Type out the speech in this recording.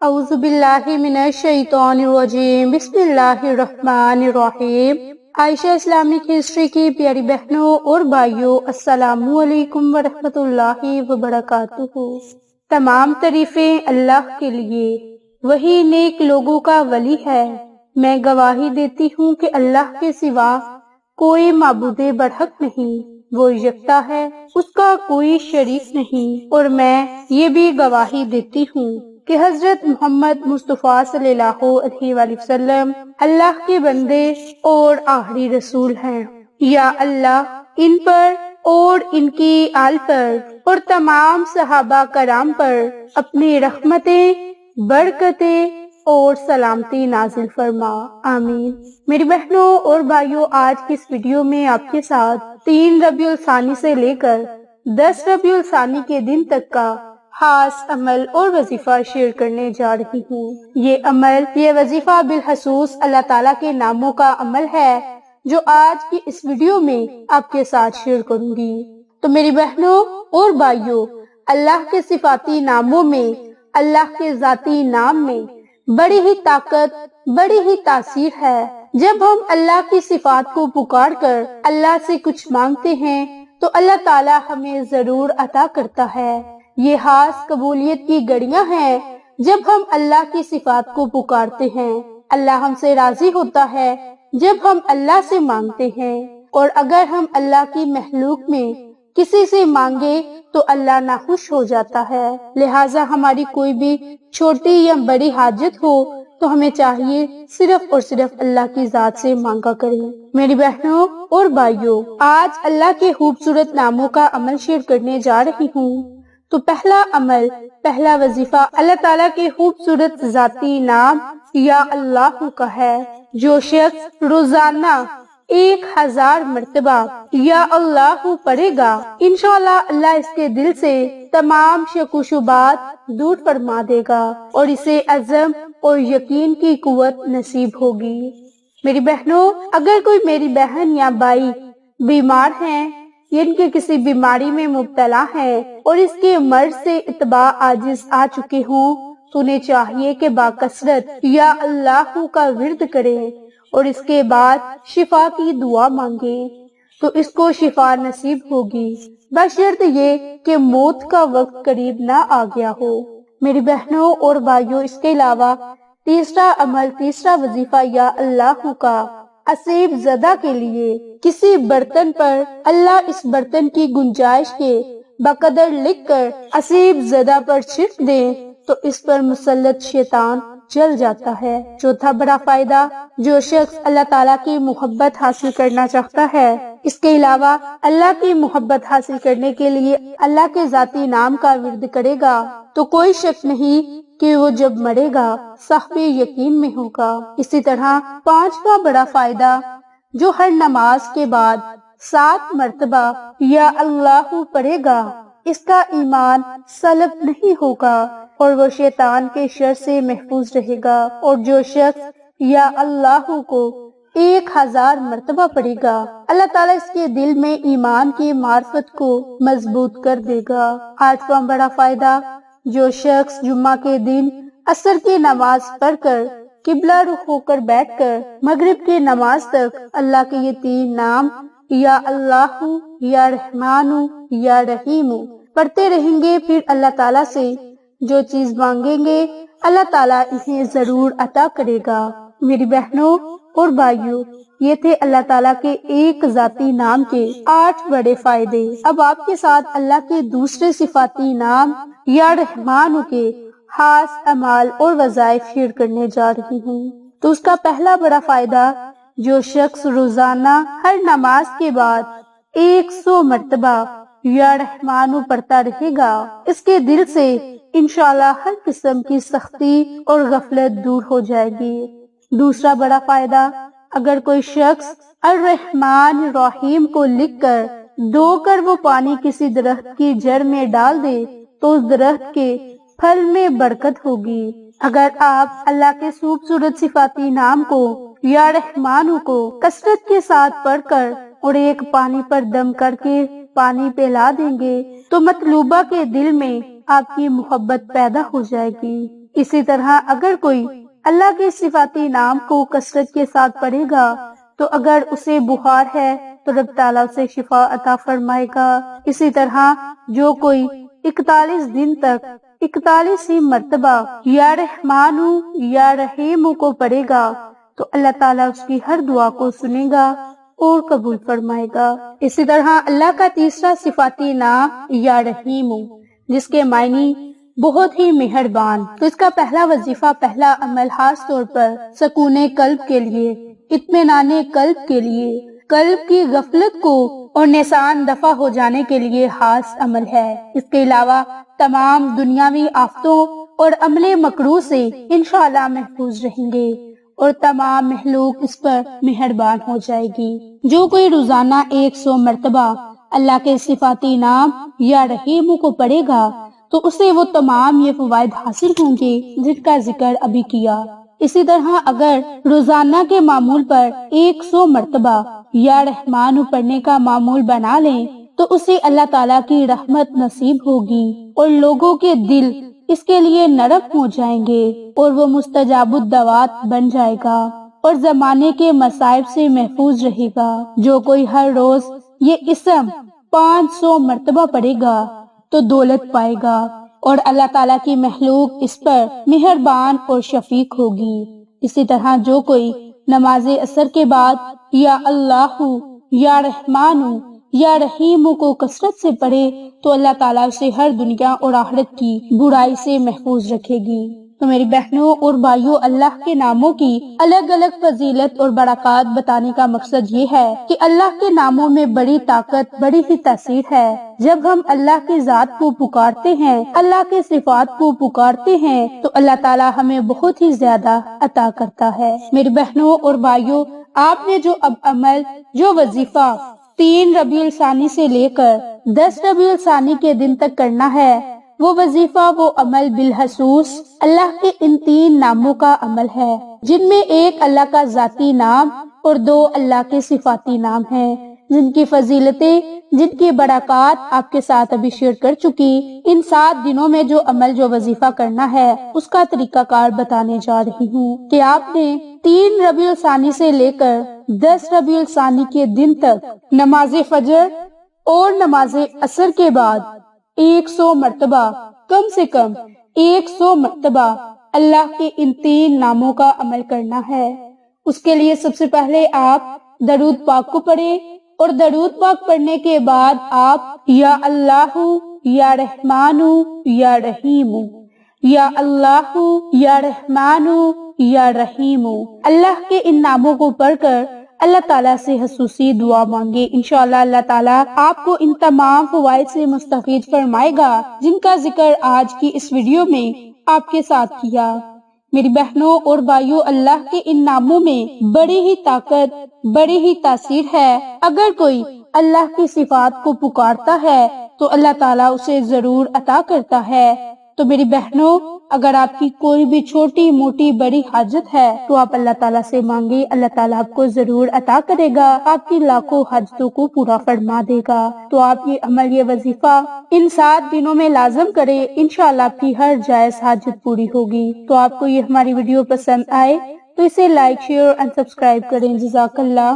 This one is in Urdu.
اعوذ باللہ من الشیطان الرجیم، بسم اللہ الرحمن الرحیم۔ عائشہ اسلامک ہسٹری کی پیاری بہنوں اور بھائیوں، السلام علیکم ورحمۃ اللہ وبرکاتہ۔ تمام تعریفیں اللہ کے لیے، وہی نیک لوگوں کا ولی ہے۔ میں گواہی دیتی ہوں کہ اللہ کے سوا کوئی معبود برحق نہیں، وہ یکتا ہے، اس کا کوئی شریک نہیں۔ اور میں یہ بھی گواہی دیتی ہوں کہ حضرت محمد مصطفیٰ صلی اللہ علیہ وآلہ وسلم اللہ کے بندے اور آخری رسول ہیں۔ یا اللہ ان پر اور ان کی آل پر اور تمام صحابہ کرام پر اپنی رحمتیں، برکتیں اور سلامتی نازل فرما، آمین۔ میری بہنوں اور بھائیوں، آج کی اس ویڈیو میں آپ کے ساتھ 3 ربیع الثانی سے لے کر 10 ربیع الثانی کے دن تک کا خاص عمل اور وظیفہ شیئر کرنے جا رہی ہوں۔ یہ وظیفہ بالخصوص اللہ تعالیٰ کے ناموں کا عمل ہے جو آج کی اس ویڈیو میں آپ کے ساتھ شیئر کروں گی۔ تو میری بہنوں اور بھائیوں، اللہ کے صفاتی ناموں میں، اللہ کے ذاتی نام میں بڑی ہی طاقت، بڑی ہی تاثیر ہے۔ جب ہم اللہ کی صفات کو پکار کر اللہ سے کچھ مانگتے ہیں تو اللہ تعالیٰ ہمیں ضرور عطا کرتا ہے۔ یہ خاص قبولیت کی گھڑیاں ہیں جب ہم اللہ کی صفات کو پکارتے ہیں۔ اللہ ہم سے راضی ہوتا ہے جب ہم اللہ سے مانگتے ہیں، اور اگر ہم اللہ کی مخلوق میں کسی سے مانگے تو اللہ ناخوش ہو جاتا ہے۔ لہٰذا ہماری کوئی بھی چھوٹی یا بڑی حاجت ہو تو ہمیں چاہیے صرف اور صرف اللہ کی ذات سے مانگا کریں۔ میری بہنوں اور بھائیوں، آج اللہ کے خوبصورت ناموں کا عمل شیئر کرنے جا رہی ہوں۔ تو پہلا عمل، پہلا وظیفہ اللہ تعالیٰ کے خوبصورت ذاتی نام یا اللہ کا ہے۔ جو شخص روزانہ 1000 مرتبہ یا اللہ پڑھے گا، انشاءاللہ اللہ اس کے دل سے تمام شک و شبہات دور فرما دے گا اور اسے عزم اور یقین کی قوت نصیب ہوگی۔ میری بہنوں، اگر کوئی میری بہن یا بھائی بیمار ہیں، ان کے کسی بیماری میں مبتلا ہیں اور اس کے مرض سے اتباع عاجز آ چکے ہوں تو انہیں چاہیے کہ باکثرت یا اللہ کا ورد کریں اور اس کے بعد شفا کی دعا مانگیں تو اس کو شفا نصیب ہوگی، بشرط یہ کہ موت کا وقت قریب نہ آ گیا ہو۔ میری بہنوں اور بھائیوں، اس کے علاوہ تیسرا عمل، تیسرا وظیفہ یا اللہ کا اسیب زدہ کے لیے کسی برتن پر اللہ اس برتن کی گنجائش کے بقدر لکھ کر اسیب زدہ پر چھڑک دیں تو اس پر مسلط شیطان جل جاتا ہے۔ چوتھا بڑا فائدہ، جو شخص اللہ تعالیٰ کی محبت حاصل کرنا چاہتا ہے، اس کے علاوہ اللہ کی محبت حاصل کرنے کے لیے اللہ کے ذاتی نام کا ورد کرے گا تو کوئی شک نہیں کہ وہ جب مرے گا صاحب یقین میں ہوگا۔ اسی طرح پانچواں بڑا فائدہ، جو ہر نماز کے بعد 7 مرتبہ یا اللہ پڑھے گا، اس کا ایمان سلب نہیں ہوگا اور وہ شیطان کے شر سے محفوظ رہے گا۔ اور جو شخص یا اللہ کو 1000 مرتبہ پڑھے گا، اللہ تعالیٰ اس کے دل میں ایمان کی معرفت کو مضبوط کر دے گا۔ آٹھواں بڑا فائدہ، جو شخص جمعہ کے دن عصر کی نماز پڑھ کر قبلہ رخ ہو کر بیٹھ کر مغرب کی نماز تک اللہ کے یہ 3 نام یا اللہ، یا رحمان، یا رحیم پڑھتے رہیں گے، پھر اللہ تعالیٰ سے جو چیز مانگیں گے اللہ تعالیٰ انہیں ضرور عطا کرے گا۔ میری بہنوں اور بھائیوں، یہ تھے اللہ تعالیٰ کے ایک ذاتی نام کے 8 بڑے فائدے۔ اب آپ کے ساتھ اللہ کے دوسرے صفاتی نام یا رحمان کے خاص اعمال اور وظائف شیئر کرنے جا رہی ہوں۔ تو اس کا پہلا بڑا فائدہ، جو شخص روزانہ ہر نماز کے بعد 100 مرتبہ یا رحمان پڑھتا رہے گا، اس کے دل سے انشاءاللہ ہر قسم کی سختی اور غفلت دور ہو جائے گی۔ دوسرا بڑا فائدہ، اگر کوئی شخص الرحمن الرحیم کو لکھ کر دھو کر وہ پانی کسی درخت کی جڑ میں ڈال دے تو اس درخت کے پھل میں برکت ہوگی۔ اگر آپ اللہ کے خوبصورت صفاتی نام کو یا رحمان کو کثرت کے ساتھ پڑھ کر اور ایک پانی پر دم کر کے پانی پلا دیں گے تو مطلوبہ کے دل میں آپ کی محبت پیدا ہو جائے گی۔ اسی طرح اگر کوئی اللہ کے صفاتی نام کو کثرت کے ساتھ پڑھے گا تو اگر اسے بخار ہے تو رب تعالیٰ اسے شفا عطا فرمائے گا۔ اسی طرح جو کوئی 41 دن تک 41 ہی مرتبہ یا رحمانو یا رحیمو کو پڑھے گا تو اللہ تعالیٰ اس کی ہر دعا کو سنے گا اور قبول فرمائے گا۔ اسی طرح اللہ کا تیسرا صفاتی نام یا رحیمو، جس کے معنی بہت ہی مہربان، تو اس کا پہلا وظیفہ، پہلا عمل خاص طور پر سکون قلب کے لیے، اطمینان قلب کے لیے، قلب کی غفلت کو اور نقصان دفع ہو جانے کے لیے خاص عمل ہے۔ اس کے علاوہ تمام دنیاوی آفتوں اور عمل مکروہ سے انشاءاللہ محفوظ رہیں گے اور تمام مخلوق اس پر مہربان ہو جائے گی۔ جو کوئی روزانہ 100 مرتبہ اللہ کے صفاتی نام یا رحیم کو پڑھے گا تو اسے وہ تمام یہ فوائد حاصل ہوں گے جن کا ذکر ابھی کیا۔ اسی طرح اگر روزانہ کے معمول پر 100 مرتبہ یا رحمان پڑھنے کا معمول بنا لیں تو اسے اللہ تعالیٰ کی رحمت نصیب ہوگی اور لوگوں کے دل اس کے لیے نرم ہو جائیں گے اور وہ مستجاب الدعوات بن جائے گا اور زمانے کے مصائب سے محفوظ رہے گا۔ جو کوئی ہر روز یہ اسم 500 مرتبہ پڑھے گا تو دولت پائے گا اور اللہ تعالیٰ کی مخلوق اس پر مہربان اور شفیق ہوگی۔ اسی طرح جو کوئی نماز عصر کے بعد یا اللہ یا رحمان یا رحیم کو کثرت سے پڑھے تو اللہ تعالیٰ اسے ہر دنیا اور آخرت کی برائی سے محفوظ رکھے گی۔ تو میری بہنوں اور بھائیوں، اللہ کے ناموں کی الگ الگ فضیلت اور برکات بتانے کا مقصد یہ ہے کہ اللہ کے ناموں میں بڑی طاقت، بڑی ہی تاثیر ہے۔ جب ہم اللہ کی ذات کو پکارتے ہیں، اللہ کے صفات کو پکارتے ہیں تو اللہ تعالیٰ ہمیں بہت ہی زیادہ عطا کرتا ہے۔ میری بہنوں اور بھائیوں، آپ نے جو اب عمل، جو وظیفہ 3 ربیع الثانی سے لے کر 10 ربیع الثانی کے دن تک کرنا ہے، وہ وظیفہ، وہ عمل بالخصوص اللہ کے ان 3 ناموں کا عمل ہے، جن میں ایک اللہ کا ذاتی نام اور 2 اللہ کے صفاتی نام ہیں، جن کی فضیلتیں، جن کی برکات آپ کے ساتھ ابھی شیئر کر چکی۔ ان 7 دنوں میں جو عمل، جو وظیفہ کرنا ہے، اس کا طریقہ کار بتانے جا رہی ہوں کہ آپ نے 3 ربیع الثانی سے لے کر 10 ربیع الثانی کے دن تک نماز فجر اور نماز عصر کے بعد 100 مرتبہ، کم سے کم 100 مرتبہ اللہ کے ان 3 ناموں کا عمل کرنا ہے۔ اس کے لیے سب سے پہلے آپ درود پاک کو پڑھیں اور درود پاک پڑھنے کے بعد آپ یا اللہ یا رحمان یا رحیم، یا اللہ یا رحمان یا رحیم، اللہ کے ان ناموں کو پڑھ کر اللہ تعالیٰ سے خصوصی دعا مانگے۔ انشاءاللہ اللہ تعالیٰ آپ کو ان تمام فوائد سے مستفید فرمائے گا جن کا ذکر آج کی اس ویڈیو میں آپ کے ساتھ کیا۔ میری بہنوں اور بھائیوں، اللہ کے ان ناموں میں بڑی ہی طاقت، بڑی ہی تاثیر ہے۔ اگر کوئی اللہ کی صفات کو پکارتا ہے تو اللہ تعالیٰ اسے ضرور عطا کرتا ہے۔ تو میری بہنوں، اگر آپ کی کوئی بھی چھوٹی موٹی بڑی حاجت ہے تو آپ اللہ تعالیٰ سے مانگے، اللہ تعالیٰ آپ کو ضرور عطا کرے گا، آپ کی لاکھوں حاجتوں کو پورا فرما دے گا۔ تو آپ یہ عمل، یہ وظیفہ ان 7 دنوں میں لازم کریں، انشاءاللہ آپ کی ہر جائز حاجت پوری ہوگی۔ تو آپ کو یہ ہماری ویڈیو پسند آئے تو اسے لائک، شیئر اور سبسکرائب کریں۔ جزاک اللہ۔